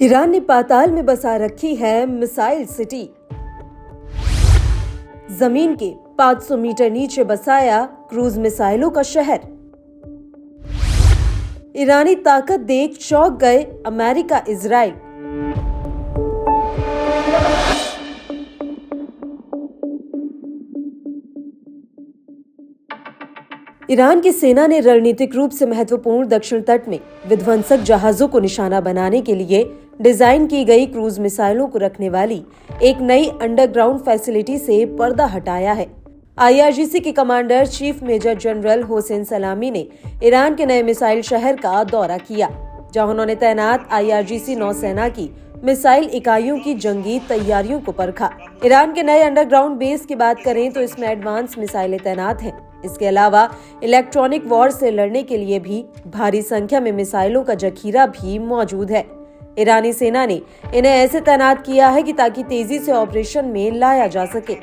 Iran ने पाताल में बसा रखी है मिसाइल सिटी। जमीन के 500 मीटर नीचे बसाया क्रूज मिसाइलों का शहर। ईरानी ताकत देख चौंक गए अमेरिका इजराइल। ईरान की सेना ने रणनीतिक रूप से महत्वपूर्ण दक्षिण तट में विध्वंसक जहाजों को निशाना बनाने के लिए डिजाइन की गई क्रूज मिसाइलों को रखने वाली एक नई अंडरग्राउंड फैसिलिटी से पर्दा हटाया है। आईआरजीसी के commander chief major general Hossein Salami ने ईरान के नए मिसाइल शहर का दौरा किया, जहां उन्होंने तैनात आईआरजीसी नौसेना की मिसाइल इकाइयों की जंगी तैयारियों को परखा। ईरान के नए अंडरग्राउंड बेस की बात करें तो इसमें एडवांस मिसाइलें तैनात हैं। इसके अलावा इलेक्ट्रॉनिक वॉर से लड़ने के लिए भी भारी संख्या में मिसाइलों का जखीरा भी मौजूद है। ईरानी सेना ने इन्हें ऐसे तैनात किया है कि ताकि तेजी से ऑपरेशन में लाया जा सके।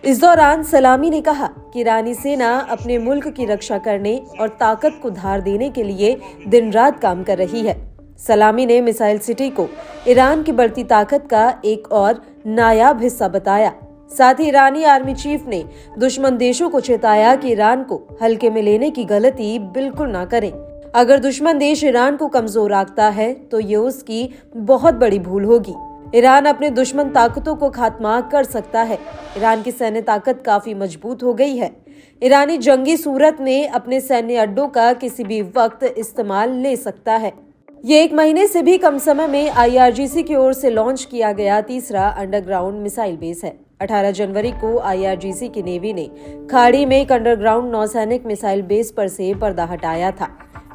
इस दौरान सलामी ने कहा कि ईरानी सेना अपने मुल्क की रक्षा करने और ताकत को धार देने के लिए दिन रात काम कर रही है। सलामी ने मिसाइल सिटी को ईरान की बढ़ती ताकत का एक और नायाब हिस्सा बताया। साथ ही ईरानी आर्मी चीफ ने दुश्मन देशों को चेताया कि ईरान को हल्के में लेने की गलती बिल्कुल ना करें। अगर दुश्मन देश ईरान को कमजोर आंकता है तो ये उसकी बहुत बड़ी भूल होगी। ईरान अपने दुश्मन ताकतों को खात्मा कर सकता है। ईरान की सैन्य ताकत काफी मजबूत हो गई है। ईरानी जंगी सूरत में अपने सैन्य अड्डों का किसी भी वक्त इस्तेमाल ले सकता है। ये 1 महीने से भी कम समय में आईआरजीसी की ओर से लॉन्च किया गया तीसरा अंडरग्राउंड मिसाइल बेस है। 18 जनवरी को आईआरजीसी की नेवी ने खाड़ी में एक अंडरग्राउंड नौसैनिक मिसाइल बेस पर से पर्दा हटाया था।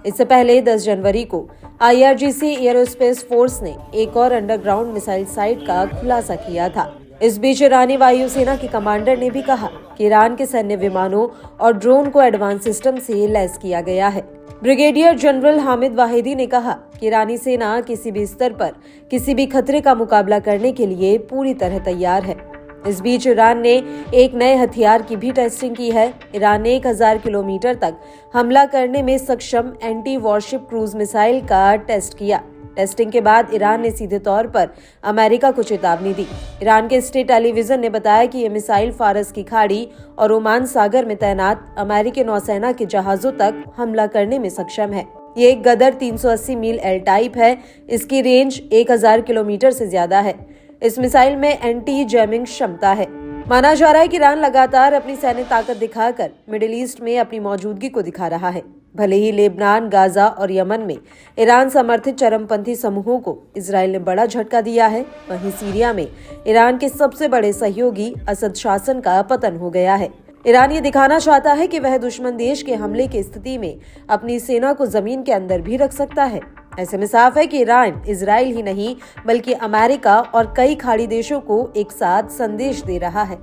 इससे पहले 10 जनवरी को आईआरजीसी एयरोस्पेस फोर्स ने एक और अंडरग्राउंड मिसाइल साइट का खुलासा किया था। इस बीच ईरानी वायुसेना के कमांडर ने भी कहा कि ईरान के सैन्य विमानों और ड्रोन को एडवांस सिस्टम से लैस किया गया है। ब्रिगेडियर जनरल हामिद वाहिदी ने कहा कि ईरानी सेना किसी भी स्तर पर किसी भी खतरे का मुकाबला करने के लिए पूरी तरह तैयार है। इस बीच ईरान ने एक नए हथियार की भी टेस्टिंग की है। ईरान ने 1000 किलोमीटर तक हमला करने में सक्षम एंटी वॉरशिप क्रूज मिसाइल का टेस्ट किया। टेस्टिंग के बाद ईरान ने सीधे तौर पर अमेरिका को चेतावनी दी। ईरान के स्टेट टेलीविजन ने बताया कि ये मिसाइल फारस की खाड़ी और ओमान सागर में तैनात अमेरिकी नौसेना के जहाजों तक हमला करने में सक्षम है। ये एक गदर 380 मील एल टाइप है। इसकी रेंज 1000 किलोमीटर से ज्यादा है। इस मिसाइल में एंटी जैमिंग क्षमता है। माना जा रहा है कि ईरान लगातार अपनी सैन्य ताकत दिखाकर मिडिल ईस्ट में अपनी मौजूदगी को दिखा रहा है। भले ही लेबनान, गाजा और यमन में ईरान समर्थित चरमपंथी समूहों को इजराइल ने बड़ा झटका दिया है, वहीं सीरिया में ईरान के सबसे बड़े सहयोगी असद शासन का पतन हो गया है। ईरान ये दिखाना चाहता है कि वह दुश्मन देश के हमले की स्थिति में अपनी सेना को जमीन के अंदर भी रख सकता है। ऐसे में साफ है कि ईरान इजराइल ही नहीं बल्कि अमेरिका और कई खाड़ी देशों को एक साथ संदेश दे रहा है।